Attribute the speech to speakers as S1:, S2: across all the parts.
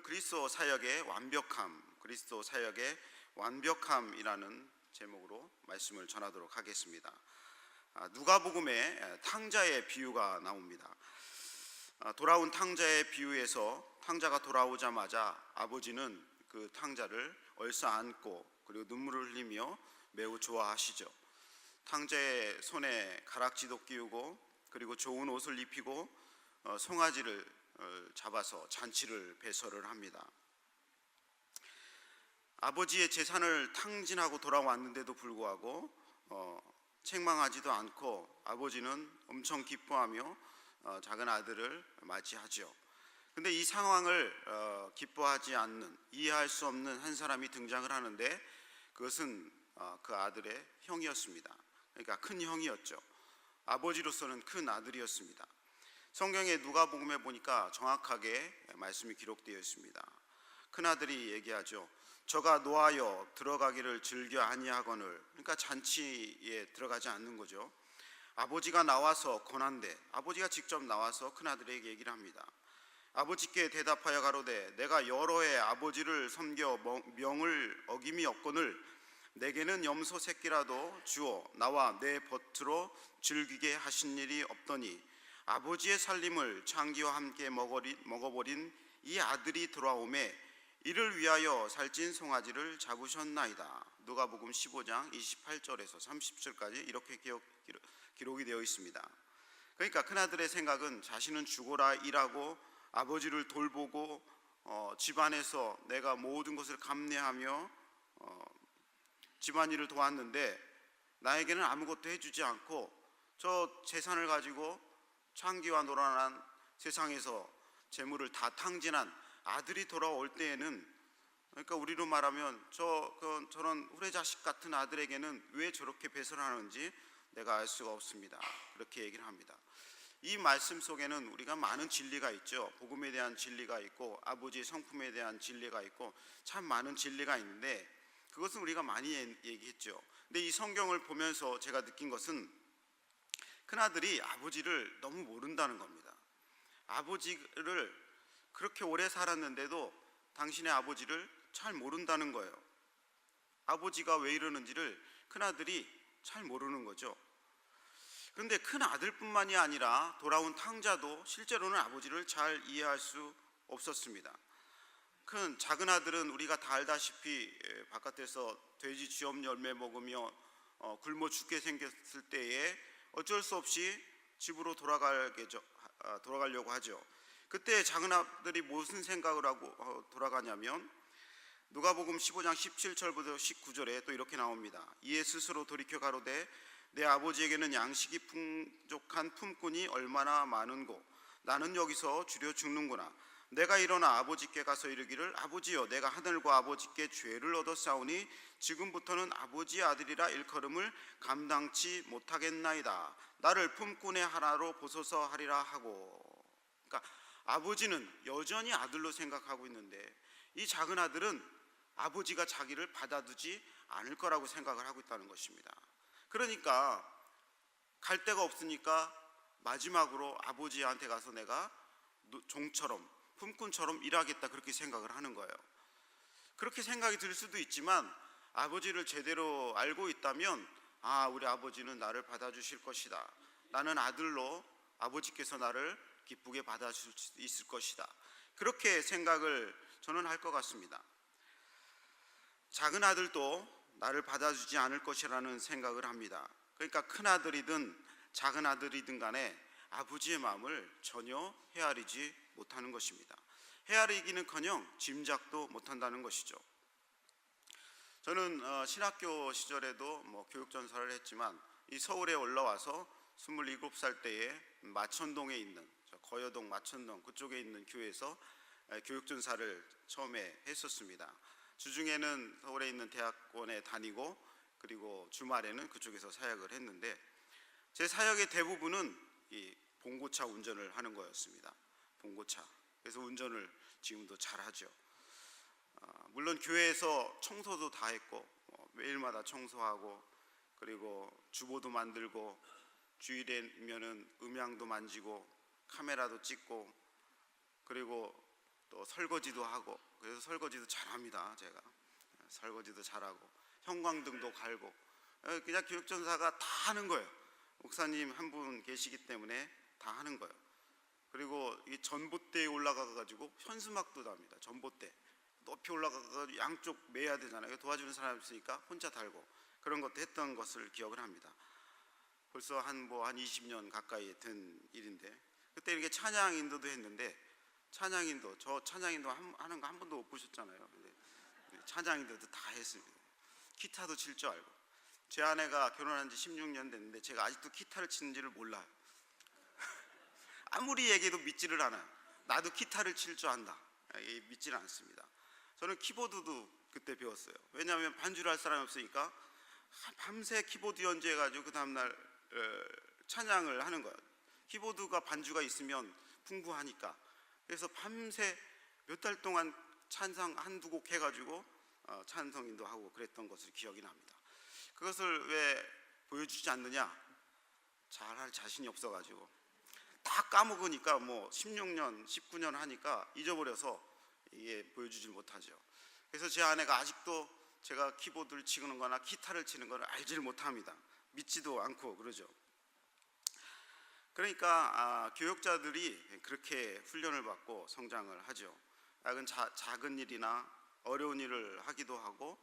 S1: 그리스도 사역의 완벽함이라는 제목으로 말씀을 전하도록 하겠습니다. 누가복음에 탕자의 비유가 나옵니다. 돌아온 탕자의 비유에서 탕자가 돌아오자마자 아버지는 그 탕자를 얼싸안고 그리고 눈물을 흘리며 매우 좋아하시죠. 탕자의 손에 가락지도 끼우고 그리고 좋은 옷을 입히고 송아지를 잡아서 잔치를 배설을 합니다. 아버지의 재산을 탕진하고 돌아왔는데도 불구하고 책망하지도 않고 아버지는 엄청 기뻐하며 작은 아들을 맞이하죠. 근데 이 상황을 기뻐하지 않는, 이해할 수 없는 한 사람이 등장을 하는데 그것은 그 아들의 형이었습니다. 그러니까 큰 형이었죠. 아버지로서는 큰 아들이었습니다. 성경의 누가복음에 보니까 정확하게 말씀이 기록되어 있습니다. 큰아들이 얘기하죠. 저가 노하여 들어가기를 즐겨 아니하거늘, 그러니까 잔치에 들어가지 않는 거죠. 아버지가 나와서 권한대, 아버지가 직접 나와서 큰아들에게 얘기를 합니다. 아버지께 대답하여 가로되 내가 여러 해 아버지를 섬겨 명을 어김이 없거늘 내게는 염소 새끼라도 주어 나와 내 벗으로 즐기게 하신 일이 없더니 아버지의 살림을 창기와 함께 먹어버린 이 아들이 돌아오매 이를 위하여 살찐 송아지를 잡으셨나이다. 누가복음 15장 28절에서 30절까지 이렇게 기록이 되어 있습니다. 그러니까 큰아들의 생각은 자신은 죽어라 일하고 아버지를 돌보고 집안에서 내가 모든 것을 감내하며 집안일을 도왔는데 나에게는 아무것도 해주지 않고 저 재산을 가지고 창기와 노란한 세상에서 재물을 다 탕진한 아들이 돌아올 때에는, 그러니까 우리로 말하면 저런 후레자식 같은 아들에게는 왜 저렇게 배설하는지 내가 알 수가 없습니다. 그렇게 얘기를 합니다. 이 말씀 속에는 우리가 많은 진리가 있죠. 복음에 대한 진리가 있고 아버지의 성품에 대한 진리가 있고 참 많은 진리가 있는데 그것은 우리가 많이 얘기했죠. 근데 이 성경을 보면서 제가 느낀 것은 큰아들이 아버지를 너무 모른다는 겁니다. 아버지를 그렇게 오래 살았는데도 당신의 아버지를 잘 모른다는 거예요. 아버지가 왜 이러는지를 큰아들이 잘 모르는 거죠. 그런데 큰아들뿐만이 아니라 돌아온 탕자도 실제로는 아버지를 잘 이해할 수 없었습니다. 작은 아들은 우리가 다 알다시피 바깥에서 돼지 쥐엄 열매 먹으며 굶어 죽게 생겼을 때에 어쩔 수 없이 집으로 돌아가려고 하죠. 그때 작은 아들이 무슨 생각을 하고 돌아가냐면 누가복음 15장 17절부터 19절에 또 이렇게 나옵니다. 이에 스스로 돌이켜 가로되 내 아버지에게는 양식이 풍족한 품꾼이 얼마나 많은고 나는 여기서 주려 죽는구나. 내가 일어나 아버지께 가서 이르기를 아버지여 내가 하늘과 아버지께 죄를 얻었사오니 지금부터는 아버지의 아들이라 일컬음을 감당치 못하겠나이다. 나를 품꾼의 하나로 보소서 하리라 하고. 그러니까 아버지는 여전히 아들로 생각하고 있는데 이 작은 아들은 아버지가 자기를 받아두지 않을 거라고 생각을 하고 있다는 것입니다. 그러니까 갈 데가 없으니까 마지막으로 아버지한테 가서 내가 종처럼 품꾼처럼 일하겠다 그렇게 생각을 하는 거예요. 그렇게 생각이 들 수도 있지만 아버지를 제대로 알고 있다면 우리 아버지는 나를 받아주실 것이다. 나는 아들로 아버지께서 나를 기쁘게 받아줄 수 있을 것이다. 그렇게 생각을 저는 할 것 같습니다. 작은 아들도 나를 받아주지 않을 것이라는 생각을 합니다. 그러니까 큰 아들이든 작은 아들이든 간에 아버지의 마음을 전혀 헤아리지 못하는 것입니다. 헤아리기는커녕 짐작도 못한다는 것이죠. 저는 신학교 시절에도 교육전사를 했지만 이 서울에 올라와서 27살 때에 마천동에 있는 거여동 마천동 그쪽에 있는 교회에서 교육전사를 처음에 했었습니다. 주중에는 서울에 있는 대학원에 다니고 그리고 주말에는 그쪽에서 사역을 했는데 제 사역의 대부분은 이 봉고차 운전을 하는 거였습니다. 봉고차. 그래서 운전을 지금도 잘하죠. 물론 교회에서 청소도 다 했고 매일마다 청소하고 그리고 주보도 만들고 주일이면은 음향도 만지고 카메라도 찍고 그리고 또 설거지도 하고, 그래서 설거지도 잘합니다. 제가 설거지도 잘하고 형광등도 갈고, 그냥 교육전사가 다 하는 거예요. 목사님 한 분 계시기 때문에 다 하는 거예요. 그리고 이 전봇대에 올라가 가지고 현수막도 답니다. 전봇대 높이 올라가 가지고 양쪽 매야 되잖아요. 도와주는 사람이 없으니까 혼자 달고, 그런 것도 했던 것을 기억을 합니다. 벌써 한 20년 가까이 된 일인데, 그때 이렇게 찬양 인도도 했는데, 저 찬양 인도 하는 거 한 번도 못 보셨잖아요. 근데 찬양 인도도 다 했습니다. 기타도 칠 줄 알고. 제 아내가 결혼한 지 16년 됐는데 제가 아직도 기타를 치는지를 몰라요. 아무리 얘기해도 믿지를 않아요. 나도 기타를 칠 줄 안다, 믿지는 않습니다. 저는 키보드도 그때 배웠어요. 왜냐하면 반주를 할 사람이 없으니까 밤새 키보드 연주해가지고 그 다음날 찬양을 하는 거예요. 키보드가 반주가 있으면 풍부하니까. 그래서 밤새 몇 달 동안 찬양 한두 곡 해가지고 찬성인도 하고 그랬던 것을 기억이 납니다. 그것을 왜 보여주지 않느냐? 잘할 자신이 없어가지고 다 까먹으니까 16년, 19년 하니까 잊어버려서 이게 보여주질 못하죠. 그래서 제 아내가 아직도 제가 키보드를 치는 거나 기타를 치는 걸 알지를 못합니다. 믿지도 않고 그러죠. 그러니까 교육자들이 그렇게 훈련을 받고 성장을 하죠. 작은 일이나 어려운 일을 하기도 하고,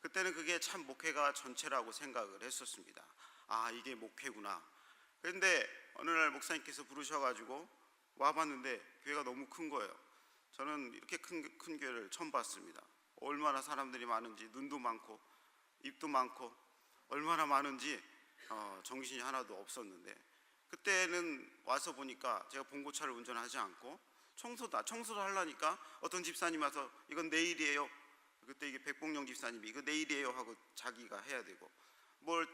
S1: 그때는 그게 참 목회가 전체라고 생각을 했었습니다. 이게 목회구나. 그런데 어느 날 목사님께서 부르셔가지고 와봤는데 교회가 너무 큰 거예요. 저는 이렇게 큰 교회를 처음 봤습니다. 얼마나 사람들이 많은지, 눈도 많고 입도 많고 얼마나 많은지 정신이 하나도 없었는데, 그때는 와서 보니까 제가 봉고차를 운전하지 않고 청소도 하려니까 어떤 집사님 와서 이건 내일이에요. 그때 이게 백봉영 집사님이 이거 내일이에요 하고 자기가 해야 되고, 뭘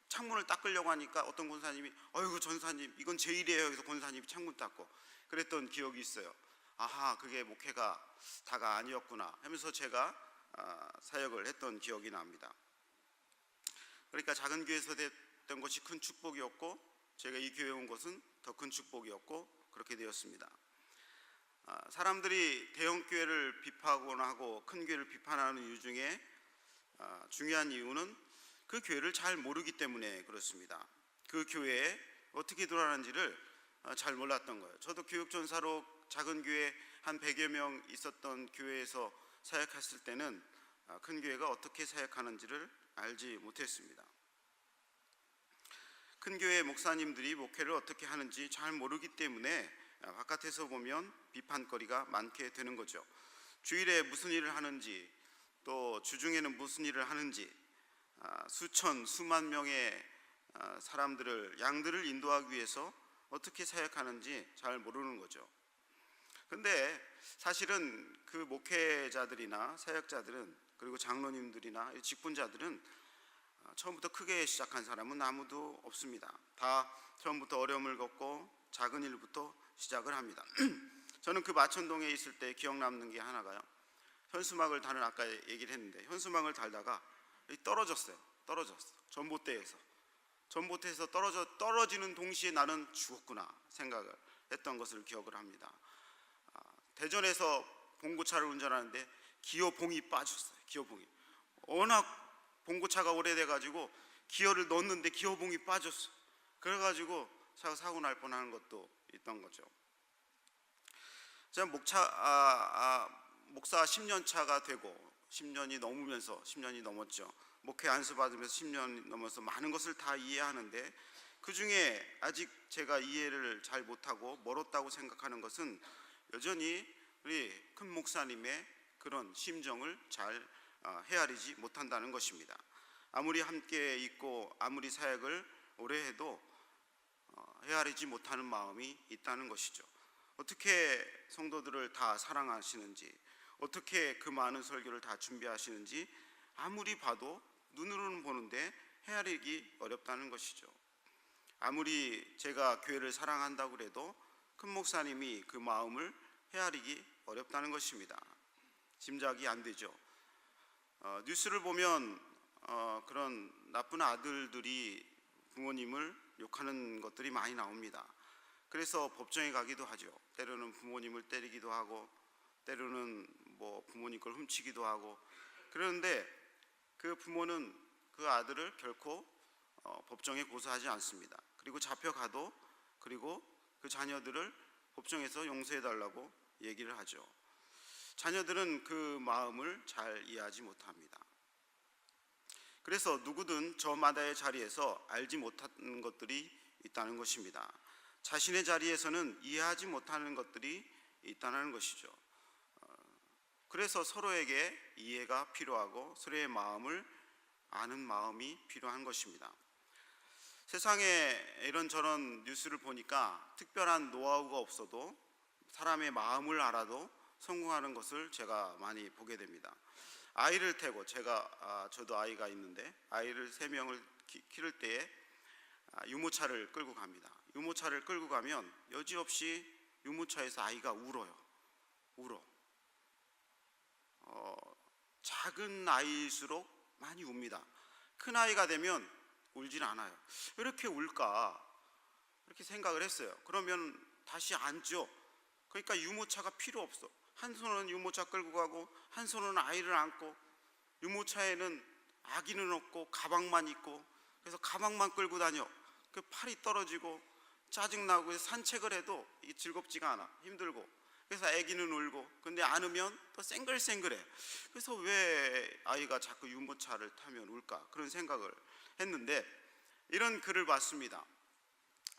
S1: 창문을 닦으려고 하니까 어떤 권사님이 어이구 전사님 이건 제 일이에요. 그래서 권사님이 창문 닦고 그랬던 기억이 있어요. 그게 목회가 다가 아니었구나 하면서 제가 사역을 했던 기억이 납니다. 그러니까 작은 교회에서 됐던 것이 큰 축복이었고, 제가 이 교회에 온 것은 더 큰 축복이었고, 그렇게 되었습니다. 사람들이 대형 교회를 비판하거나 하고 큰 교회를 비판하는 이유 중에 중요한 이유는 그 교회를 잘 모르기 때문에 그렇습니다. 그 교회에 어떻게 돌아가는지를 잘 몰랐던 거예요. 저도 교육전사로 작은 교회 한 100여 명 있었던 교회에서 사역했을 때는 큰 교회가 어떻게 사역하는지를 알지 못했습니다. 큰 교회 목사님들이 목회를 어떻게 하는지 잘 모르기 때문에 바깥에서 보면 비판거리가 많게 되는 거죠. 주일에 무슨 일을 하는지, 또 주중에는 무슨 일을 하는지, 수만 명의 양들을 인도하기 위해서 어떻게 사역하는지 잘 모르는 거죠. 근데 사실은 그 목회자들이나 사역자들은, 그리고 장로님들이나 직분자들은 처음부터 크게 시작한 사람은 아무도 없습니다. 다 처음부터 어려움을 겪고 작은 일부터 시작을 합니다. 저는 그 마천동에 있을 때 기억 남는 게 하나가요. 현수막을 다는, 아까 얘기를 했는데 현수막을 달다가 떨어졌어요. 전봇대에서 떨어지는 동시에 나는 죽었구나 생각을 했던 것을 기억을 합니다. 대전에서 봉고차를 운전하는데 기어봉이 빠졌어요. 기어봉이 워낙 봉고차가 오래돼가지고 기어를 넣었는데 기어봉이 빠졌어. 그래가지고 사고 날 뻔하는 것도 있던 거죠. 제가 목사 10년 차가 되고 10년이 넘었죠. 목회 안수 받으면서 10년 넘어서 많은 것을 다 이해하는데, 그 중에 아직 제가 이해를 잘 못하고 멀었다고 생각하는 것은 여전히 우리 큰 목사님의 그런 심정을 잘 헤아리지 못한다는 것입니다. 아무리 함께 있고 아무리 사역을 오래 해도 헤아리지 못하는 마음이 있다는 것이죠. 어떻게 성도들을 다 사랑하시는지, 어떻게 그 많은 설교를 다 준비하시는지 아무리 봐도 눈으로는 보는데 헤아리기 어렵다는 것이죠. 아무리 제가 교회를 사랑한다고 해도 큰 목사님이 그 마음을 헤아리기 어렵다는 것입니다. 짐작이 안 되죠. 뉴스를 보면 그런 나쁜 아들들이 부모님을 욕하는 것들이 많이 나옵니다. 그래서 법정에 가기도 하죠. 때로는 부모님을 때리기도 하고 때로는 뭐 부모님 걸 훔치기도 하고 그러는데 그 부모는 그 아들을 결코 법정에 고소하지 않습니다. 그리고 잡혀가도 그리고 그 자녀들을 법정에서 용서해달라고 얘기를 하죠. 자녀들은 그 마음을 잘 이해하지 못합니다. 그래서 누구든 저마다의 자리에서 알지 못하는 것들이 있다는 것입니다. 자신의 자리에서는 이해하지 못하는 것들이 있다는 것이죠. 그래서 서로에게 이해가 필요하고 서로의 마음을 아는 마음이 필요한 것입니다. 세상에 이런저런 뉴스를 보니까 특별한 노하우가 없어도 사람의 마음을 알아도 성공하는 것을 제가 많이 보게 됩니다. 아이를 태고 저도 아이가 있는데 아이를 3명을 기를 때에 유모차를 끌고 갑니다. 유모차를 끌고 가면 여지없이 유모차에서 아이가 울어. 작은 아이일수록 많이 웁니다. 큰 아이가 되면 울진 않아요. 왜 이렇게 울까? 이렇게 생각을 했어요. 그러면 다시 앉죠. 그러니까 유모차가 필요 없어. 한 손은 유모차 끌고 가고 한 손은 아이를 안고, 유모차에는 아기는 없고 가방만 있고, 그래서 가방만 끌고 다녀. 그 팔이 떨어지고 짜증나고 산책을 해도 이게 즐겁지가 않아. 힘들고. 그래서 아기는 울고, 근데 안으면 또 쌩글쌩글해. 그래서 왜 아이가 자꾸 유모차를 타면 울까? 그런 생각을 했는데 이런 글을 봤습니다.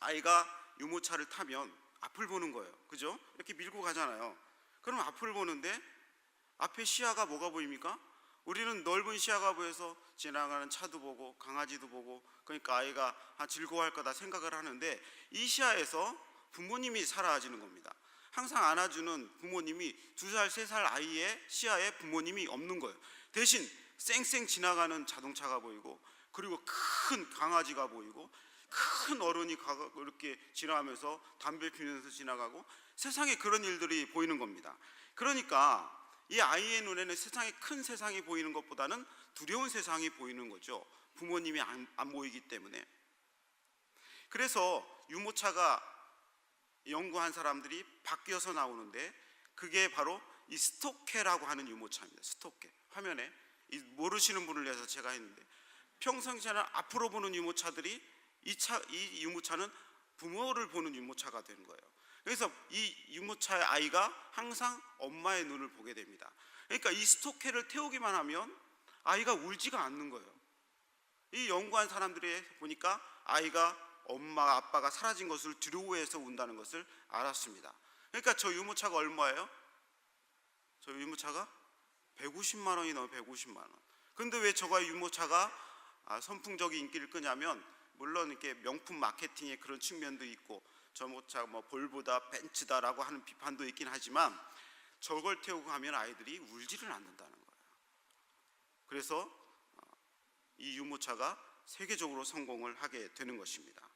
S1: 아이가 유모차를 타면 앞을 보는 거예요. 그죠? 이렇게 밀고 가잖아요. 그럼 앞을 보는데 앞에 시야가 뭐가 보입니까? 우리는 넓은 시야가 보여서 지나가는 차도 보고 강아지도 보고, 그러니까 아이가 즐거워할 거다 생각을 하는데 이 시야에서 부모님이 사라지는 겁니다. 항상 안아주는 부모님이 2살, 3살 아이의 시야에 부모님이 없는 거예요. 대신 쌩쌩 지나가는 자동차가 보이고, 그리고 큰 강아지가 보이고, 큰 어른이 이렇게 지나가면서 담배 피우면서 지나가고, 세상에 그런 일들이 보이는 겁니다. 그러니까 이 아이의 눈에는 세상에 큰 세상이 보이는 것보다는 두려운 세상이 보이는 거죠. 부모님이 안 보이기 때문에. 그래서 유모차가 연구한 사람들이 바뀌어서 나오는데 그게 바로 이 스토케라고 하는 유모차입니다. 스토케. 화면에 모르시는 분을 위해서 제가 했는데, 평상시에는 앞으로 보는 유모차들이 이 유모차는 부모를 보는 유모차가 되는 거예요. 그래서 이 유모차의 아이가 항상 엄마의 눈을 보게 됩니다. 그러니까 이 스토케를 태우기만 하면 아이가 울지가 않는 거예요. 이 연구한 사람들이 보니까 아이가 엄마 아빠가 사라진 것을 두려워해서 운다는 것을 알았습니다. 그러니까 저 유모차가 얼마예요? 저 유모차가 150만 원이 넘어요. 150만 원. 근데 왜 저가 유모차가 선풍적인 인기를 끄냐면, 물론 이렇게 명품 마케팅의 그런 측면도 있고 저 모차 뭐 볼보다 벤츠다라고 하는 비판도 있긴 하지만 저걸 태우고 가면 아이들이 울지를 않는다는 거예요. 그래서 이 유모차가 세계적으로 성공을 하게 되는 것입니다.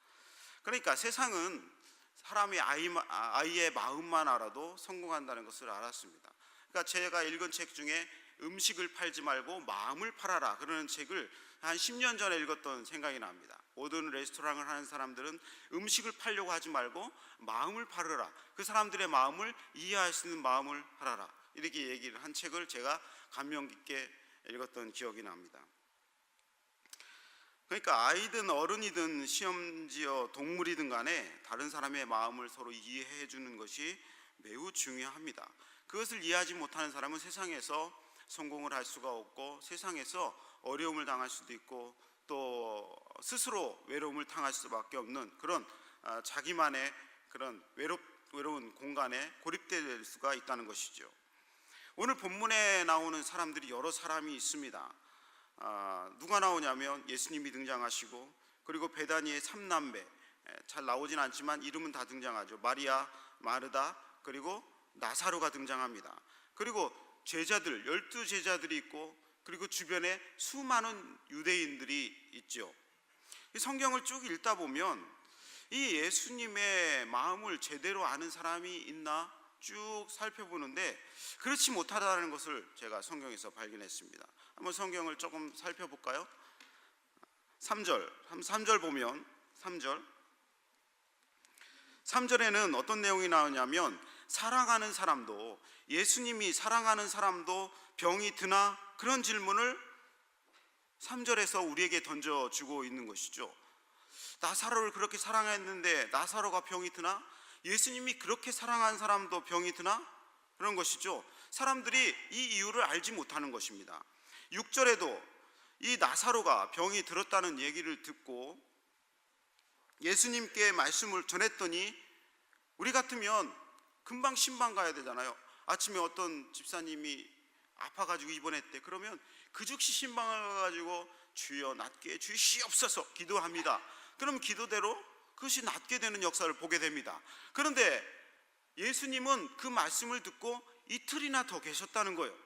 S1: 그러니까 세상은 사람의 아이의 마음만 알아도 성공한다는 것을 알았습니다. 그러니까 제가 읽은 책 중에 음식을 팔지 말고 마음을 팔아라 그러는 책을 한 10년 전에 읽었던 생각이 납니다. 모든 레스토랑을 하는 사람들은 음식을 팔려고 하지 말고 마음을 팔으라. 그 사람들의 마음을 이해할 수 있는 마음을 팔아라. 이렇게 얘기를 한 책을 제가 감명 깊게 읽었던 기억이 납니다. 그러니까 아이든 어른이든 시험지어 동물이든 간에 다른 사람의 마음을 서로 이해해 주는 것이 매우 중요합니다. 그것을 이해하지 못하는 사람은 세상에서 성공을 할 수가 없고, 세상에서 어려움을 당할 수도 있고, 또 스스로 외로움을 당할 수밖에 없는 그런 자기만의 그런 외로운 공간에 고립될 수가 있다는 것이죠. 오늘 본문에 나오는 사람들이 여러 사람이 있습니다. 누가 나오냐면 예수님이 등장하시고, 그리고 베다니의 3남매, 잘 나오진 않지만 이름은 다 등장하죠. 마리아, 마르다, 그리고 나사로가 등장합니다. 그리고 제자들, 12제자들이 있고, 그리고 주변에 수많은 유대인들이 있죠. 이 성경을 쭉 읽다 보면 이 예수님의 마음을 제대로 아는 사람이 있나 쭉 살펴보는데 그렇지 못하다는 것을 제가 성경에서 발견했습니다. 한번 성경을 조금 살펴볼까요? 3절 보면 3절에는 어떤 내용이 나오냐면, 사랑하는 사람도, 예수님이 사랑하는 사람도 병이 드나? 그런 질문을 3절에서 우리에게 던져주고 있는 것이죠. 나사로를 그렇게 사랑했는데 나사로가 병이 드나? 예수님이 그렇게 사랑한 사람도 병이 드나? 그런 것이죠. 사람들이 이 이유를 알지 못하는 것입니다. 6절에도 이 나사로가 병이 들었다는 얘기를 듣고 예수님께 말씀을 전했더니, 우리 같으면 금방 신방 가야 되잖아요. 아침에 어떤 집사님이 아파가지고 입원했대. 그러면 그 즉시 신방을 가가지고 주여 낫게 주시옵소서 기도합니다. 그럼 기도대로 그것이 낫게 되는 역사를 보게 됩니다. 그런데 예수님은 그 말씀을 듣고 이틀이나 더 계셨다는 거예요.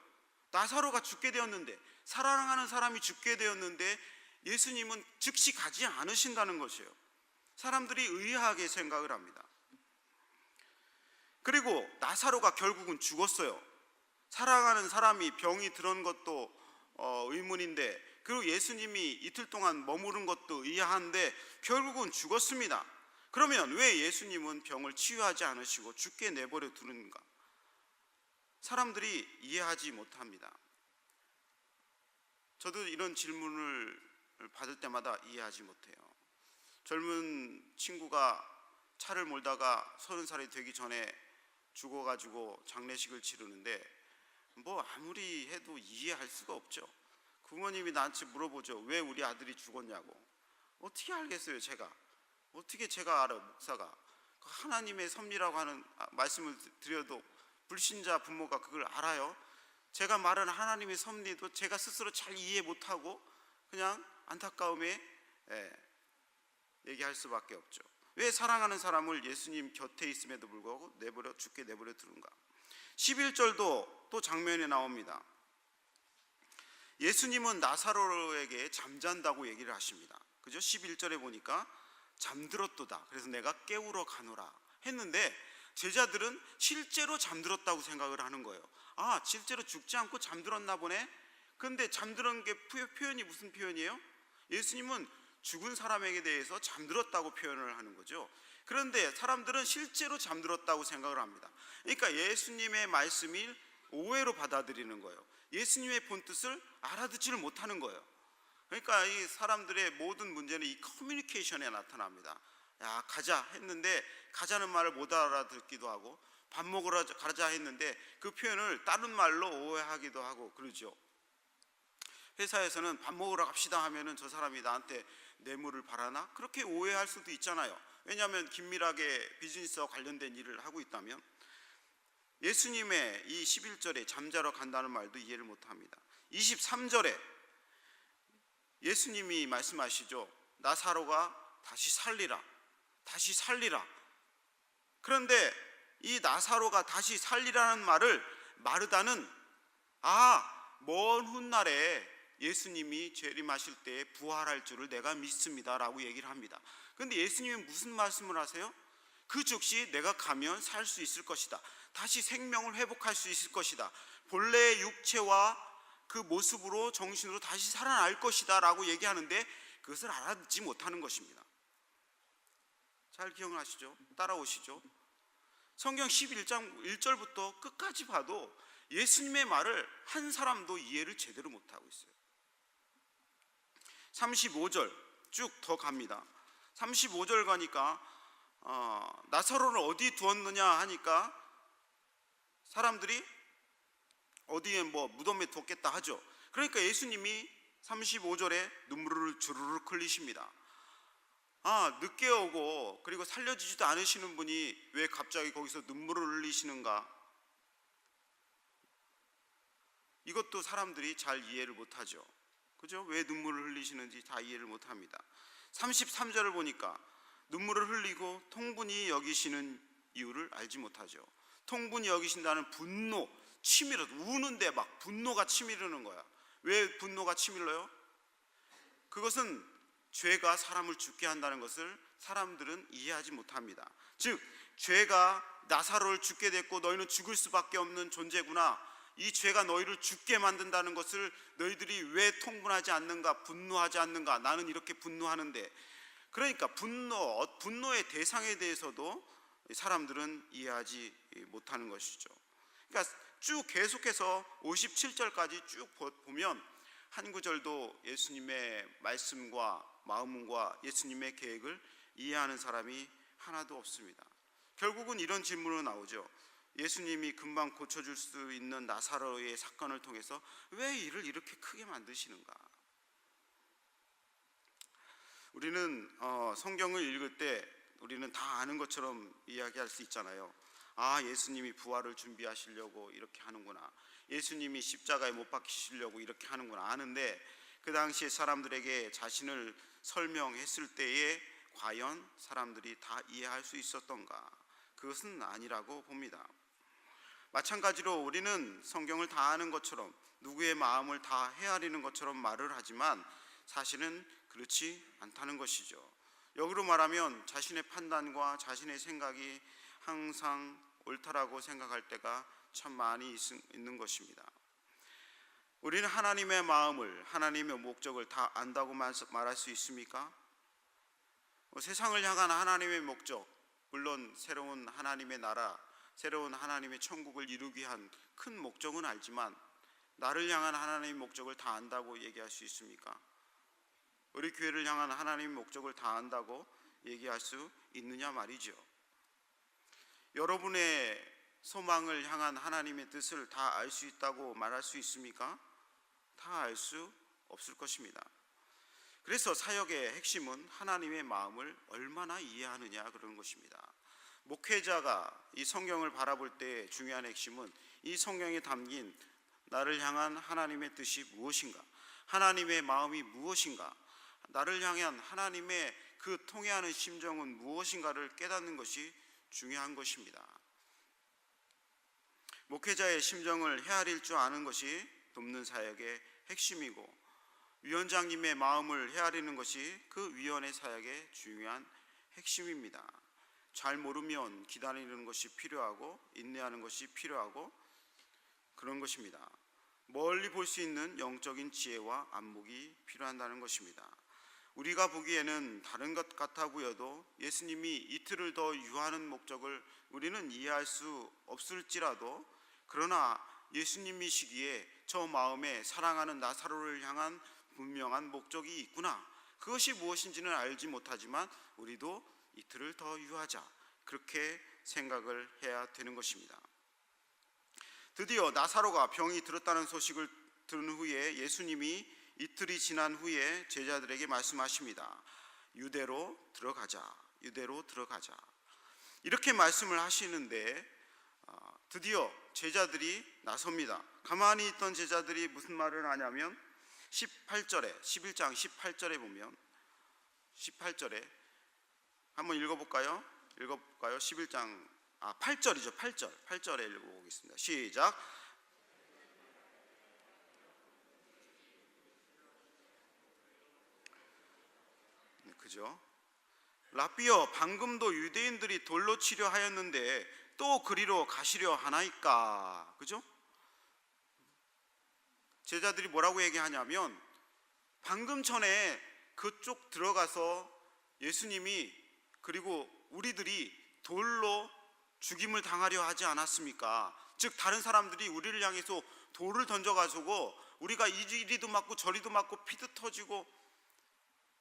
S1: 나사로가 죽게 되었는데, 사랑하는 사람이 죽게 되었는데 예수님은 즉시 가지 않으신다는 것이에요. 사람들이 의아하게 생각을 합니다. 그리고 나사로가 결국은 죽었어요. 사랑하는 사람이 병이 들은 것도 의문인데, 그리고 예수님이 이틀 동안 머무른 것도 의아한데 결국은 죽었습니다. 그러면 왜 예수님은 병을 치유하지 않으시고 죽게 내버려 두는가? 사람들이 이해하지 못합니다. 저도 이런 질문을 받을 때마다 이해하지 못해요. 젊은 친구가 차를 몰다가 30살이 되기 전에 죽어가지고 장례식을 치르는데 뭐 아무리 해도 이해할 수가 없죠. 부모님이 나한테 물어보죠. 왜 우리 아들이 죽었냐고. 어떻게 알겠어요, 제가? 어떻게 제가 알아, 목사가? 하나님의 섭리라고 하는 말씀을 드려도 불신자 부모가 그걸 알아요? 제가 말하는 하나님의 섭리도 제가 스스로 잘 이해 못하고 그냥 안타까움에 얘기할 수밖에 없죠. 왜 사랑하는 사람을 예수님 곁에 있음에도 불구하고 죽게 내버려 두는가? 11절도 또 장면이 나옵니다. 예수님은 나사로에게 잠잔다고 얘기를 하십니다. 그죠? 11절에 보니까 잠들었도다. 그래서 내가 깨우러 가노라 했는데 제자들은 실제로 잠들었다고 생각을 하는 거예요. 아, 실제로 죽지 않고 잠들었나 보네. 근데 잠들은 게 표현이 무슨 표현이에요? 예수님은 죽은 사람에게 대해서 잠들었다고 표현을 하는 거죠. 그런데 사람들은 실제로 잠들었다고 생각을 합니다. 그러니까 예수님의 말씀이 오해로 받아들이는 거예요. 예수님의 본뜻을 알아듣지를 못하는 거예요. 그러니까 이 사람들의 모든 문제는 이 커뮤니케이션에 나타납니다. 야, 가자 했는데 가자는 말을 못 알아듣기도 하고, 밥 먹으러 가자 했는데 그 표현을 다른 말로 오해하기도 하고 그러죠. 회사에서는 밥 먹으러 갑시다 하면은 저 사람이 나한테 뇌물을 바라나? 그렇게 오해할 수도 있잖아요. 왜냐하면 긴밀하게 비즈니스와 관련된 일을 하고 있다면. 예수님의 이 11절에 잠자러 간다는 말도 이해를 못합니다. 23절에 예수님이 말씀하시죠. 나사로가 다시 살리라, 다시 살리라. 그런데 이 나사로가 다시 살리라는 말을 마르다는 먼 훗날에 예수님이 재림하실 때 부활할 줄을 내가 믿습니다 라고 얘기를 합니다. 그런데 예수님은 무슨 말씀을 하세요? 그 즉시 내가 가면 살 수 있을 것이다, 다시 생명을 회복할 수 있을 것이다, 본래의 육체와 그 모습으로 정신으로 다시 살아날 것이다 라고 얘기하는데 그것을 알아듣지 못하는 것입니다. 잘 기억하시죠? 따라오시죠? 성경 11장 1절부터 끝까지 봐도 예수님의 말을 한 사람도 이해를 제대로 못하고 있어요. 35절 쭉 더 갑니다. 35절 가니까 나사로를 어디 두었느냐 하니까 사람들이 어디에 무덤에 두었겠다 하죠. 그러니까 예수님이 35절에 눈물을 주르륵 흘리십니다. 늦게 오고 그리고 살려주지도 않으시는 분이 왜 갑자기 거기서 눈물을 흘리시는가? 이것도 사람들이 잘 이해를 못하죠. 그죠? 왜 눈물을 흘리시는지 다 이해를 못합니다. 33절을 보니까 눈물을 흘리고 통분히 여기시는 이유를 알지 못하죠. 통분히 여기신다는 분노, 치밀어, 우는데 막 분노가 치밀르는 거야. 왜 분노가 치밀러요? 그것은 죄가 사람을 죽게 한다는 것을 사람들은 이해하지 못합니다. 즉 죄가 나사로를 죽게 됐고 너희는 죽을 수밖에 없는 존재구나, 이 죄가 너희를 죽게 만든다는 것을 너희들이 왜 통분하지 않는가, 분노하지 않는가, 나는 이렇게 분노하는데. 그러니까 분노의 대상에 대해서도 사람들은 이해하지 못하는 것이죠. 그러니까 쭉 계속해서 57절까지 쭉 보면 한 구절도 예수님의 말씀과 마음과 예수님의 계획을 이해하는 사람이 하나도 없습니다. 결국은 이런 질문으로 나오죠. 예수님이 금방 고쳐줄 수 있는 나사로의 사건을 통해서 왜 일을 이렇게 크게 만드시는가? 우리는 성경을 읽을 때 우리는 다 아는 것처럼 이야기할 수 있잖아요. 아, 예수님이 부활을 준비하시려고 이렇게 하는구나. 예수님이 십자가에 못 박히시려고 이렇게 하는구나. 아는데 그 당시에 사람들에게 자신을 설명했을 때에 과연 사람들이 다 이해할 수 있었던가? 그것은 아니라고 봅니다. 마찬가지로 우리는 성경을 다 아는 것처럼 누구의 마음을 다 헤아리는 것처럼 말을 하지만 사실은 그렇지 않다는 것이죠. 역으로 말하면 자신의 판단과 자신의 생각이 항상 옳다라고 생각할 때가 참 많이 있는 것입니다. 우리는 하나님의 마음을, 하나님의 목적을 다 안다고 말할 수 있습니까? 세상을 향한 하나님의 목적, 물론 새로운 하나님의 나라, 새로운 하나님의 천국을 이루기 위한 큰 목적은 알지만 나를 향한 하나님의 목적을 다 안다고 얘기할 수 있습니까? 우리 교회를 향한 하나님의 목적을 다 안다고 얘기할 수 있느냐 말이죠. 여러분의 소망을 향한 하나님의 뜻을 다 알 수 있다고 말할 수 있습니까? 다 알 수 없을 것입니다. 그래서 사역의 핵심은 하나님의 마음을 얼마나 이해하느냐 그런 것입니다. 목회자가 이 성경을 바라볼 때 중요한 핵심은 이 성경에 담긴 나를 향한 하나님의 뜻이 무엇인가, 하나님의 마음이 무엇인가, 나를 향한 하나님의 그 통해하는 심정은 무엇인가를 깨닫는 것이 중요한 것입니다. 목회자의 심정을 헤아릴 줄 아는 것이 돕는 사역의 핵심이고, 위원장님의 마음을 헤아리는 것이 그 위원회 사역의 중요한 핵심입니다. 잘 모르면 기다리는 것이 필요하고 인내하는 것이 필요하고 그런 것입니다. 멀리 볼 수 있는 영적인 지혜와 안목이 필요한다는 것입니다. 우리가 보기에는 다른 것 같아 보여도 예수님이 이틀을 더 유하는 목적을 우리는 이해할 수 없을지라도, 그러나 예수님이시기에 저 마음에 사랑하는 나사로를 향한 분명한 목적이 있구나, 그것이 무엇인지는 알지 못하지만 우리도 이틀을 더 유하자, 그렇게 생각을 해야 되는 것입니다. 드디어 나사로가 병이 들었다는 소식을 들은 후에 예수님이 이틀이 지난 후에 제자들에게 말씀하십니다. 유대로 들어가자, 유대로 들어가자, 이렇게 말씀을 하시는데 드디어 제자들이 나섭니다. 가만히 있던 제자들이 무슨 말을 하냐면 18절에, 11장 18절에 보면 18절에 한번 읽어볼까요? 11장 8절이죠. 8절에 읽어보겠습니다. 시작. 그죠? 라삐여, 방금도 유대인들이 돌로 치려 하였는데 또 그리로 가시려 하나이까? 그죠? 제자들이 뭐라고 얘기하냐면, 방금 전에 그쪽 들어가서 예수님이, 그리고 우리들이 돌로 죽임을 당하려 하지 않았습니까? 즉 다른 사람들이 우리를 향해서 돌을 던져가지고 우리가 이리도 맞고 저리도 맞고 피도 터지고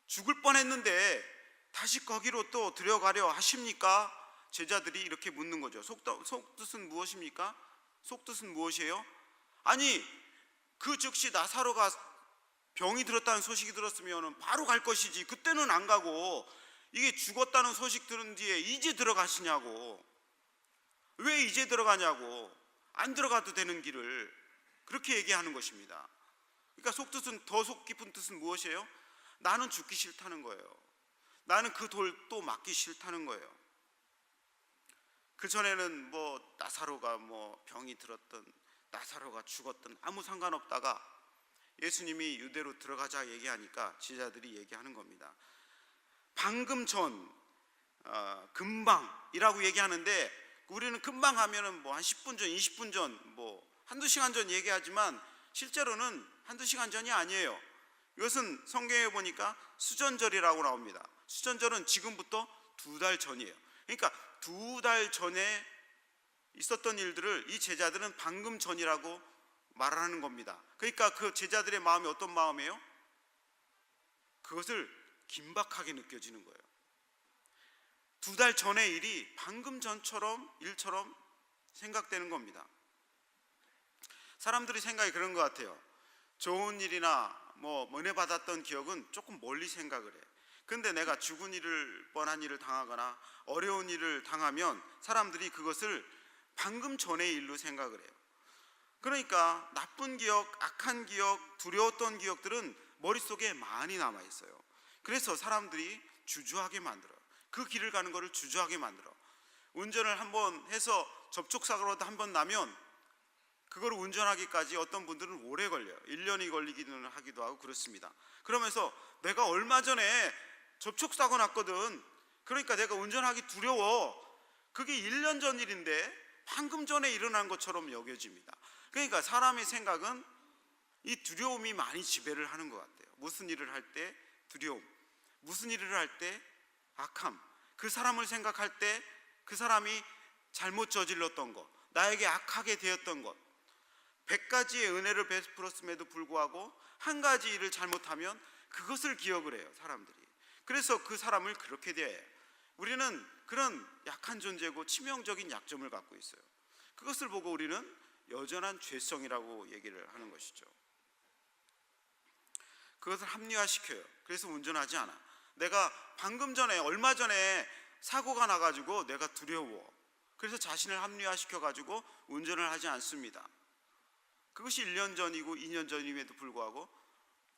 S1: 죽을 뻔했는데 다시 거기로 또 들어가려 하십니까? 제자들이 이렇게 묻는 거죠. 속뜻은 무엇입니까? 속뜻은 무엇이에요? 아니, 그 즉시 나사로가 병이 들었다는 소식이 들었으면 바로 갈 것이지, 그때는 안 가고 이게 죽었다는 소식 들은 뒤에 이제 들어가시냐고, 왜 이제 들어가냐고, 안 들어가도 되는 길을, 그렇게 얘기하는 것입니다. 그러니까 속뜻은, 더 속 깊은 뜻은 무엇이에요? 나는 죽기 싫다는 거예요. 나는 그 돌 또 맞기 싫다는 거예요. 그 전에는 나사로가 병이 들었든 나사로가 죽었든 아무 상관없다가 예수님이 유대로 들어가자 얘기하니까 제자들이 얘기하는 겁니다. 방금 전, 금방이라고 얘기하는데 우리는 금방 하면은 한 10분 전, 20분 전, 한두 시간 전 얘기하지만 실제로는 한두 시간 전이 아니에요. 이것은 성경에 보니까 수전절이라고 나옵니다. 수전절은 지금부터 2달 전이에요. 그러니까 2달 전에 있었던 일들을 이 제자들은 방금 전이라고 말하는 겁니다. 그러니까 그 제자들의 마음이 어떤 마음이에요? 그것을 긴박하게 느껴지는 거예요. 2달 전의 일이 방금 전처럼 일처럼 생각되는 겁니다. 사람들이 생각이 그런 것 같아요. 좋은 일이나 은혜 받았던 기억은 조금 멀리 생각을 해. 근데 내가 죽은 일을, 뻔한 일을 당하거나 어려운 일을 당하면 사람들이 그것을 방금 전의 일로 생각을 해요. 그러니까 나쁜 기억, 악한 기억, 두려웠던 기억들은 머릿속에 많이 남아 있어요. 그래서 사람들이 주저하게 만들어요. 그 길을 가는 것을 주저하게 만들어. 운전을 한번 해서 접촉사고라도 한번 나면 그걸 운전하기까지 어떤 분들은 오래 걸려요. 1년이 걸리기는 하기도 하고 그렇습니다. 그러면서 내가 얼마 전에 접촉사고 났거든. 그러니까 내가 운전하기 두려워. 그게 1년 전 일인데 방금 전에 일어난 것처럼 여겨집니다. 그러니까 사람의 생각은 이 두려움이 많이 지배를 하는 것 같아요. 무슨 일을 할 때 두려움, 무슨 일을 할 때 악함, 그 사람을 생각할 때 그 사람이 잘못 저질렀던 것, 나에게 악하게 되었던 것, 100가지의 은혜를 베풀었음에도 불구하고 한 가지 일을 잘못하면 그것을 기억을 해요, 사람들이. 그래서 그 사람을 그렇게 대해요. 우리는 그런 약한 존재고 치명적인 약점을 갖고 있어요. 그것을 보고 우리는 여전한 죄성이라고 얘기를 하는 것이죠. 그것을 합리화시켜요. 그래서 운전하지 않아. 내가 방금 전에, 얼마 전에 사고가 나가지고 내가 두려워. 그래서 자신을 합리화시켜가지고 운전을 하지 않습니다. 그것이 1년 전이고 2년 전임에도 불구하고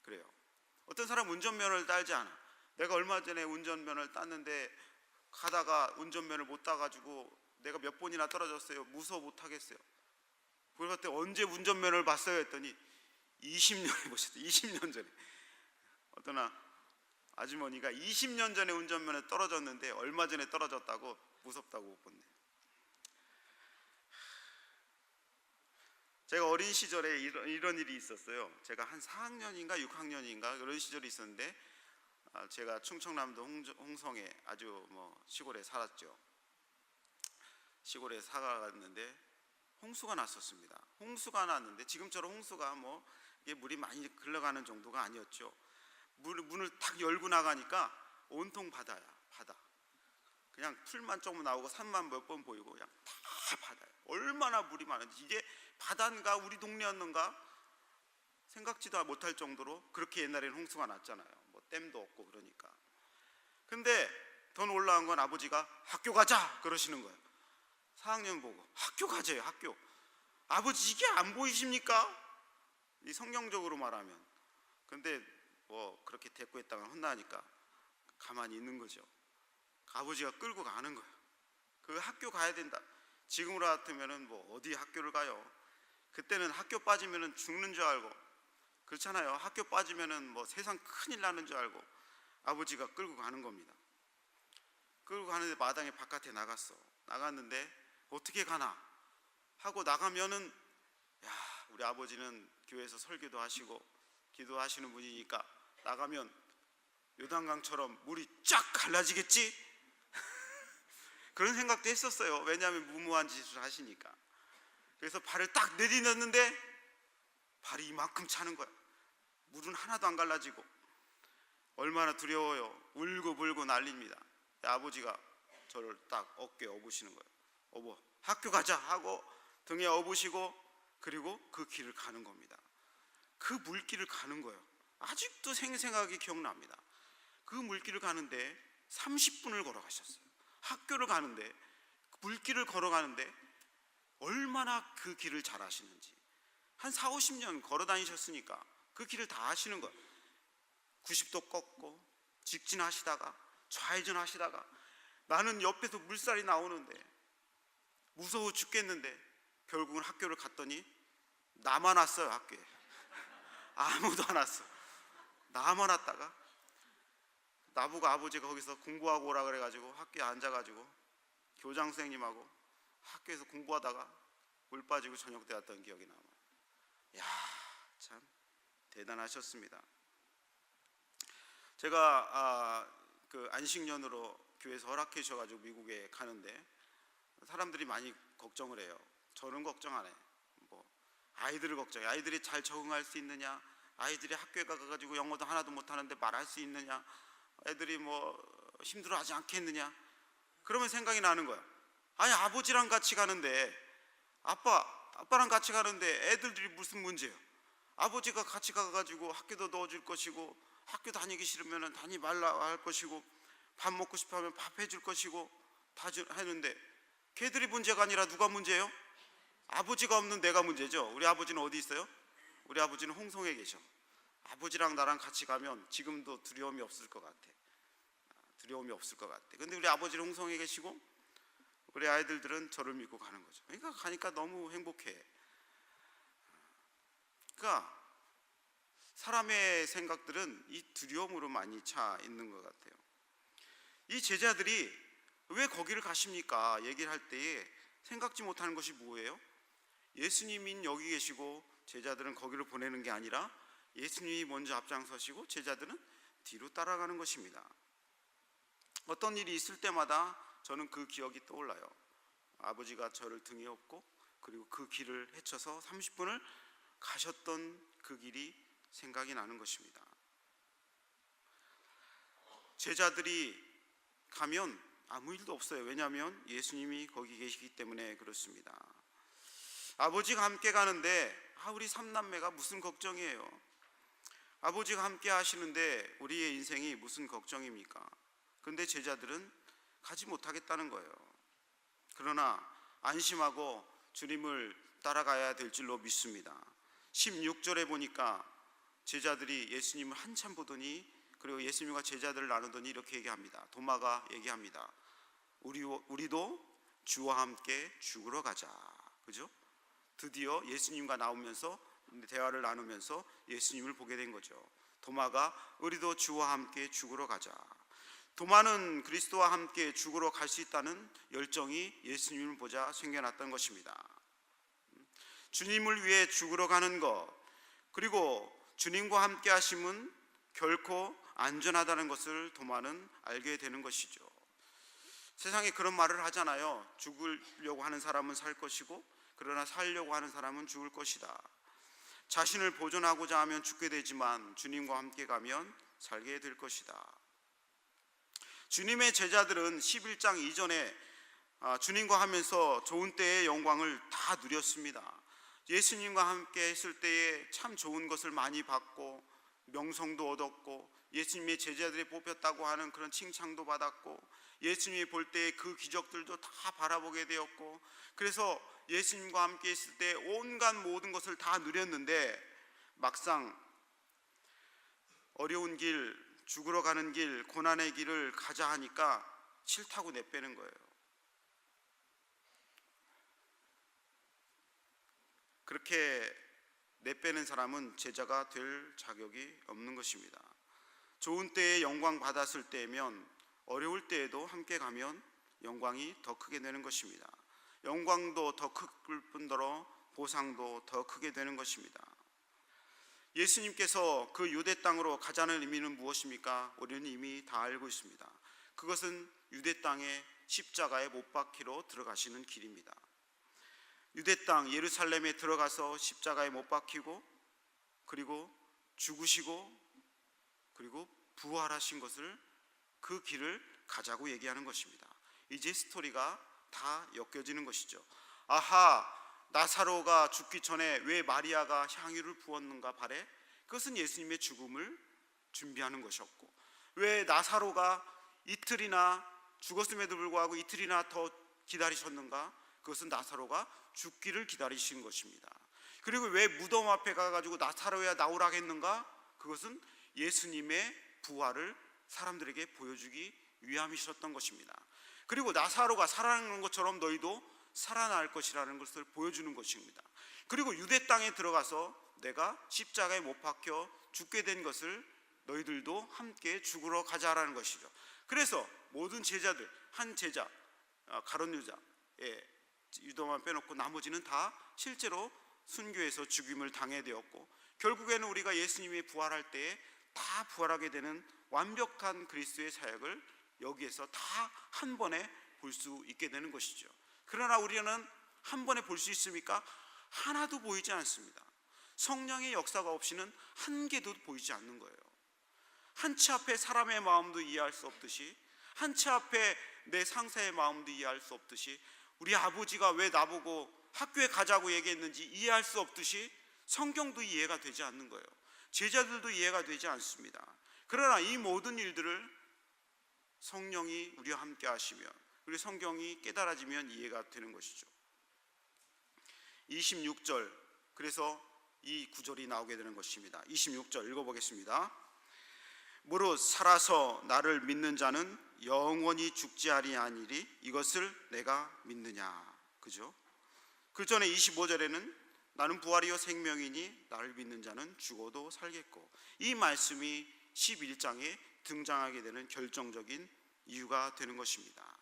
S1: 그래요. 어떤 사람 운전면허를 딸지 않아. 내가 얼마 전에 운전면허를 땄는데 가다가 운전면허를 못 따가지고 내가 몇 번이나 떨어졌어요. 무서워 못하겠어요. 그럴 때 언제 운전면허를 봤어요? 했더니 20년에 보셨어요. 20년 전에. 어떤 아주머니가 20년 전에 운전면허 떨어졌는데 얼마 전에 떨어졌다고 무섭다고 못 본대. 제가 어린 시절에 이런 일이 있었어요. 제가 한 4학년인가 6학년인가 그런 시절이 있었는데 제가 충청남도 홍성에 아주 시골에 살았죠. 시골에 살았는데 홍수가 났었습니다. 홍수가 났는데 지금처럼 홍수가 이게 물이 많이 흘러가는 정도가 아니었죠. 문을 탁 열고 나가니까 온통 바다야, 바다. 그냥 풀만 조금 나오고 산만 몇 번 보이고 그냥 다 바다야. 얼마나 물이 많은지, 이게 바다인가 우리 동네였는가 생각지도 못할 정도로 그렇게 옛날에는 홍수가 났잖아요. 댐도 없고 그러니까. 근데 더 놀라운 건 아버지가 학교 가자 그러시는 거예요. 4학년 보고 학교 가재요. 학교. 아버지 이게 안 보이십니까? 이 성경적으로 말하면. 근데 그렇게 대꾸했다가 혼나니까 가만히 있는 거죠. 아버지가 끌고 가는 거예요. 그 학교 가야 된다. 지금으로 같으면은 어디 학교를 가요? 그때는 학교 빠지면은 죽는 줄 알고, 그렇잖아요. 학교 빠지면은 세상 큰일 나는 줄 알고 아버지가 끌고 가는 겁니다. 끌고 가는데 마당에 바깥에 나갔는데 어떻게 가나 하고 나가면은 우리 아버지는 교회에서 설교도 하시고 기도하시는 분이니까 나가면 요단강처럼 물이 쫙 갈라지겠지? 그런 생각도 했었어요. 왜냐하면 무모한 짓을 하시니까. 그래서 발을 딱 내디뎠는데 발이 이만큼 차는 거야. 물은 하나도 안 갈라지고. 얼마나 두려워요. 울고불고 난립니다. 아버지가 저를 딱 어깨에 업으시는 거예요. 어버, 학교 가자 하고 등에 업으시고, 그리고 그 길을 가는 겁니다. 그 물길을 가는 거예요. 아직도 생생하게 기억납니다. 그 물길을 가는데 30분을 걸어가셨어요. 학교를 가는데, 물길을 걸어가는데 얼마나 그 길을 잘 아시는지. 한 4, 50년 걸어 다니셨으니까 그 길을 다 아시는 거예요. 90도 꺾고 직진하시다가 좌회전하시다가, 나는 옆에서 물살이 나오는데 무서워 죽겠는데 결국은 학교를 갔더니 나만 왔어요. 학교에 아무도 안 왔어. 나만 왔다가 나보고 아버지가 거기서 공부하고 오라 그래가지고 학교에 앉아가지고 교장 선생님하고 학교에서 공부하다가 물 빠지고 저녁 때 왔던 기억이 남아요. 야, 참 대단하셨습니다. 제가 그 안식년으로 교회에서 허락해 주셔가지고 미국에 가는데 사람들이 많이 걱정을 해요. 저는 걱정 안 해. 뭐 아이들을 걱정해. 아이들이 잘 적응할 수 있느냐, 아이들이 학교에 가가지고 영어도 하나도 못하는데 말할 수 있느냐, 애들이 뭐 힘들어하지 않겠느냐. 그러면 생각이 나는 거야. 아니, 아버지랑 같이 가는데, 아빠랑 같이 가는데 애들들이 무슨 문제예요? 아버지가 같이 가가지고 학교도 넣어줄 것이고, 학교 다니기 싫으면 다니지 말라 할 것이고, 밥 먹고 싶으면 밥 해줄 것이고 다 하는데, 걔들이 문제가 아니라 누가 문제예요? 아버지가 없는 내가 문제죠. 우리 아버지는 어디 있어요? 우리 아버지는 홍성에 계셔. 아버지랑 나랑 같이 가면 지금도 두려움이 없을 것 같아. 두려움이 없을 것 같아. 근데 우리 아버지는 홍성에 계시고 우리 아이들은 저를 믿고 가는 거죠. 그러니까 가니까 너무 행복해. 그러니까 사람의 생각들은 이 두려움으로 많이 차 있는 것 같아요. 이 제자들이 왜 거기를 가십니까? 얘기를 할 때에 생각지 못하는 것이 뭐예요? 예수님이 여기 계시고 제자들은 거기를 보내는 게 아니라 예수님이 먼저 앞장서시고 제자들은 뒤로 따라가는 것입니다. 어떤 일이 있을 때마다 저는 그 기억이 떠올라요. 아버지가 저를 등에 업고 그리고 그 길을 헤쳐서 30분을 가셨던 그 길이 생각이 나는 것입니다. 제자들이 가면 아무 일도 없어요. 왜냐하면 예수님이 거기 계시기 때문에 그렇습니다. 아버지가 함께 가는데 우리 삼남매가 무슨 걱정이에요? 아버지가 함께 하시는데 우리의 인생이 무슨 걱정입니까? 그런데 제자들은 가지 못하겠다는 거예요. 그러나 안심하고 주님을 따라가야 될 줄로 믿습니다. 16절에 보니까 제자들이 예수님을 한참 보더니, 그리고 예수님과 제자들을 나누더니 이렇게 얘기합니다. 도마가 얘기합니다. 우리도 주와 함께 죽으러 가자. 그죠? 드디어 예수님과 나오면서 대화를 나누면서 예수님을 보게 된 거죠. 도마가 우리도 주와 함께 죽으러 가자. 도마는 그리스도와 함께 죽으러 갈 수 있다는 열정이 예수님을 보자 생겨났던 것입니다. 주님을 위해 죽으러 가는 것, 그리고 주님과 함께 하심은 결코 안전하다는 것을 도마는 알게 되는 것이죠. 세상에 그런 말을 하잖아요. 죽으려고 하는 사람은 살 것이고 그러나 살려고 하는 사람은 죽을 것이다. 자신을 보존하고자 하면 죽게 되지만 주님과 함께 가면 살게 될 것이다. 주님의 제자들은 11장 이전에 주님과 하면서 좋은 때의 영광을 다 누렸습니다. 예수님과 함께 했을 때에 참 좋은 것을 많이 받고 명성도 얻었고 예수님의 제자들이 뽑혔다고 하는 그런 칭찬도 받았고 예수님이 볼 때의 그 기적들도 다 바라보게 되었고, 그래서 예수님과 함께 있을 때 온갖 모든 것을 다 누렸는데 막상 어려운 길, 죽으러 가는 길, 고난의 길을 가자 하니까 싫다고 내빼는 거예요. 그렇게 내빼는 사람은 제자가 될 자격이 없는 것입니다. 좋은 때에 영광 받았을 때면 어려울 때에도 함께 가면 영광이 더 크게 되는 것입니다. 영광도 더 클 뿐더러 보상도 더 크게 되는 것입니다. 예수님께서 그 유대 땅으로 가자는 의미는 무엇입니까? 우리는 이미 다 알고 있습니다. 그것은 유대 땅에 십자가에 못 박히러 들어가시는 길입니다. 유대 땅 예루살렘에 들어가서 십자가에 못 박히고 그리고 죽으시고 그리고 부활하신 것을, 그 길을 가자고 얘기하는 것입니다. 이제 스토리가 다 엮여지는 것이죠. 아하, 나사로가 죽기 전에 왜 마리아가 향유를 부었는가 발에? 그것은 예수님의 죽음을 준비하는 것이었고, 왜 나사로가 이틀이나 죽었음에도 불구하고 이틀이나 더 기다리셨는가? 그것은 나사로가 죽기를 기다리신 것입니다. 그리고 왜 무덤 앞에 가가지고 나사로야 나오라 했는가? 그것은 예수님의 부활을 사람들에게 보여주기 위함이셨던 것입니다. 그리고 나사로가 살아나는 것처럼 너희도 살아날 것이라는 것을 보여주는 것입니다. 그리고 유대 땅에 들어가서 내가 십자가에 못 박혀 죽게 된 것을 너희들도 함께 죽으러 가자라는 것이죠. 그래서 모든 제자들, 한 제자, 가룟 유다, 유다만 빼놓고 나머지는 다 실제로 순교해서 죽임을 당해 되었고, 결국에는 우리가 예수님이 부활할 때에 다 부활하게 되는 완벽한 그리스도의 사역을 여기에서 다 한 번에 볼 수 있게 되는 것이죠. 그러나 우리는 한 번에 볼 수 있습니까? 하나도 보이지 않습니다. 성령의 역사가 없이는 한 개도 보이지 않는 거예요. 한치 앞에 사람의 마음도 이해할 수 없듯이, 한치 앞에 내 상사의 마음도 이해할 수 없듯이, 우리 아버지가 왜 나보고 학교에 가자고 얘기했는지 이해할 수 없듯이 성경도 이해가 되지 않는 거예요. 제자들도 이해가 되지 않습니다. 그러나 이 모든 일들을 성령이 우리와 함께 하시면, 우리 성경이 깨달아지면 이해가 되는 것이죠. 26절, 그래서 이 구절이 나오게 되는 것입니다. 26절 읽어보겠습니다. 무릇 살아서 나를 믿는 자는 영원히 죽지 아니하리니 이것을 내가 믿느냐. 그죠? 그 전에 25절에는 나는 부활이요 생명이니 나를 믿는 자는 죽어도 살겠고, 이 말씀이 11장에 등장하게 되는 결정적인 이유가 되는 것입니다.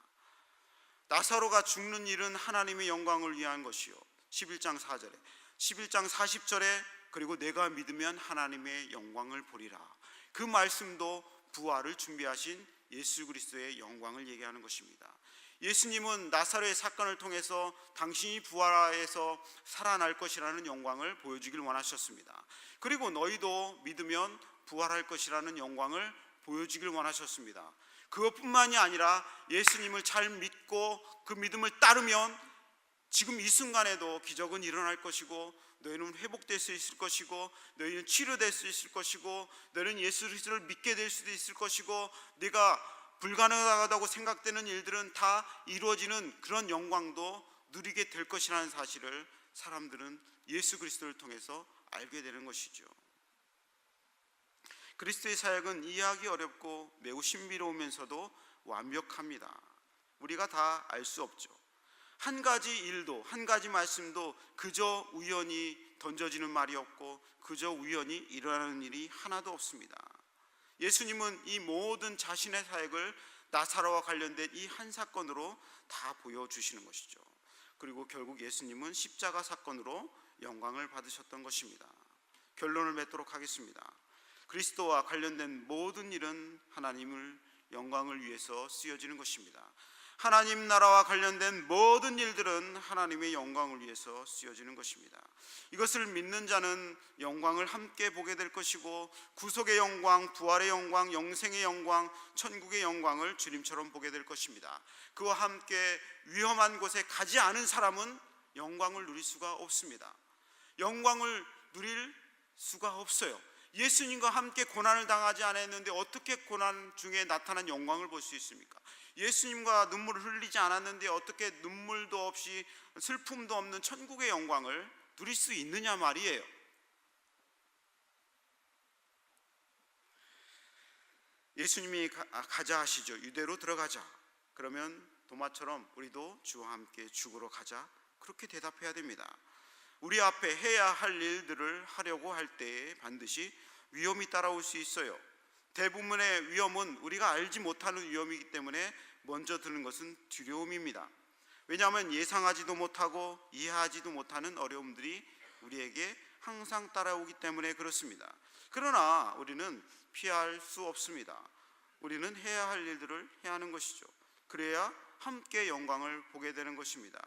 S1: 나사로가 죽는 일은 하나님의 영광을 위한 것이요, 11장 4절에, 11장 40절에 그리고 내가 믿으면 하나님의 영광을 보리라. 그 말씀도 부활을 준비하신 예수 그리스도의 영광을 얘기하는 것입니다. 예수님은 나사로의 사건을 통해서 당신이 부활해서 살아날 것이라는 영광을 보여주길 원하셨습니다. 그리고 너희도 믿으면 부활할 것이라는 영광을 보여주길 원하셨습니다. 그것뿐만이 아니라 예수님을 잘 믿고 그 믿음을 따르면 지금 이 순간에도 기적은 일어날 것이고, 너희는 회복될 수 있을 것이고, 너희는 치료될 수 있을 것이고, 너희는 예수 그리스도를 믿게 될 수도 있을 것이고, 네가 불가능하다고 생각되는 일들은 다 이루어지는 그런 영광도 누리게 될 것이라는 사실을 사람들은 예수 그리스도를 통해서 알게 되는 것이죠. 그리스도의 사역은 이해하기 어렵고 매우 신비로우면서도 완벽합니다. 우리가 다 알 수 없죠. 한 가지 일도, 한 가지 말씀도 그저 우연히 던져지는 말이 없고 그저 우연히 일어나는 일이 하나도 없습니다. 예수님은 이 모든 자신의 사역을 나사로와 관련된 이 한 사건으로 다 보여주시는 것이죠. 그리고 결국 예수님은 십자가 사건으로 영광을 받으셨던 것입니다. 결론을 맺도록 하겠습니다. 그리스도와 관련된 모든 일은 하나님을 영광을 위해서 쓰여지는 것입니다. 하나님 나라와 관련된 모든 일들은 하나님의 영광을 위해서 쓰여지는 것입니다. 이것을 믿는 자는 영광을 함께 보게 될 것이고, 구속의 영광, 부활의 영광, 영생의 영광, 천국의 영광을 주님처럼 보게 될 것입니다. 그와 함께 위험한 곳에 가지 않은 사람은 영광을 누릴 수가 없습니다. 영광을 누릴 수가 없어요. 예수님과 함께 고난을 당하지 않았는데 어떻게 고난 중에 나타난 영광을 볼 수 있습니까? 예수님과 눈물을 흘리지 않았는데 어떻게 눈물도 없이 슬픔도 없는 천국의 영광을 누릴 수 있느냐 말이에요. 예수님이 가자 하시죠. 유대로 들어가자. 그러면 도마처럼 우리도 주와 함께 죽으러 가자, 그렇게 대답해야 됩니다. 우리 앞에 해야 할 일들을 하려고 할 때에 반드시 위험이 따라올 수 있어요. 대부분의 위험은 우리가 알지 못하는 위험이기 때문에 먼저 드는 것은 두려움입니다. 왜냐하면 예상하지도 못하고 이해하지도 못하는 어려움들이 우리에게 항상 따라오기 때문에 그렇습니다. 그러나 우리는 피할 수 없습니다. 우리는 해야 할 일들을 해야 하는 것이죠. 그래야 함께 영광을 보게 되는 것입니다.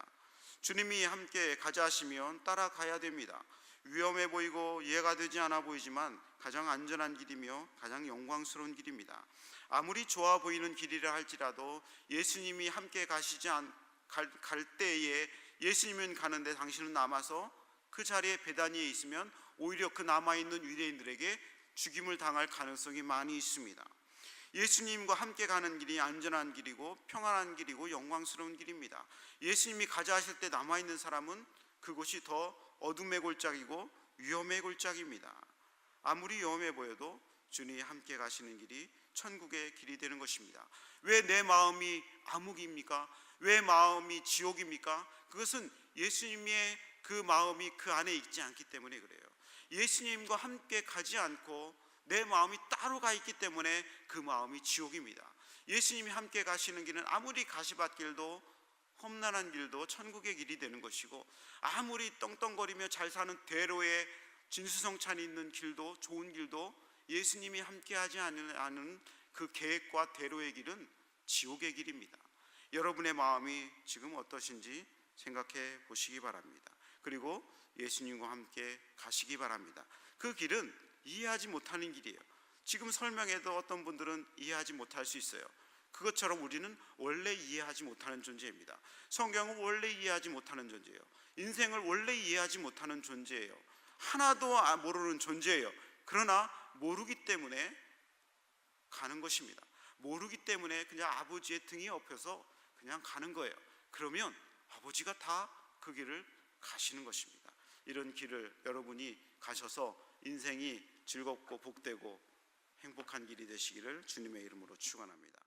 S1: 주님이 함께 가자 하시면 따라가야 됩니다. 위험해 보이고 이해가 되지 않아 보이지만 가장 안전한 길이며 가장 영광스러운 길입니다. 아무리 좋아 보이는 길이라 할지라도 예수님이 함께 갈 때에 예수님은 가는데 당신은 남아서 그 자리에 베다니에 있으면 오히려 그 남아있는 유대인들에게 죽임을 당할 가능성이 많이 있습니다. 예수님과 함께 가는 길이 안전한 길이고 평안한 길이고 영광스러운 길입니다. 예수님이 가자 하실 때 남아있는 사람은 그곳이 더 어둠의 골짜기고 위험의 골짜기입니다. 아무리 위험해 보여도 주님이 함께 가시는 길이 천국의 길이 되는 것입니다. 왜 내 마음이 암흑입니까? 왜 마음이 지옥입니까? 그것은 예수님의 그 마음이 그 안에 있지 않기 때문에 그래요. 예수님과 함께 가지 않고 내 마음이 따로 가 있기 때문에 그 마음이 지옥입니다. 예수님이 함께 가시는 길은 아무리 가시밭길도 험난한 길도 천국의 길이 되는 것이고, 아무리 떵떵거리며 잘 사는 대로에 진수성찬이 있는 길도 좋은 길도 예수님이 함께하지 않은 그 계획과 대로의 길은 지옥의 길입니다. 여러분의 마음이 지금 어떠신지 생각해 보시기 바랍니다. 그리고 예수님과 함께 가시기 바랍니다. 그 길은 이해하지 못하는 길이에요. 지금 설명해도 어떤 분들은 이해하지 못할 수 있어요. 그것처럼 우리는 원래 이해하지 못하는 존재입니다. 성경은 원래 이해하지 못하는 존재예요. 인생을 원래 이해하지 못하는 존재예요. 하나도 모르는 존재예요. 그러나 모르기 때문에 가는 것입니다. 모르기 때문에 그냥 아버지의 등에 업혀서 그냥 가는 거예요. 그러면 아버지가 다 그 길을 가시는 것입니다. 이런 길을 여러분이 가셔서 인생이 즐겁고 복되고 행복한 길이 되시기를 주님의 이름으로 축원합니다.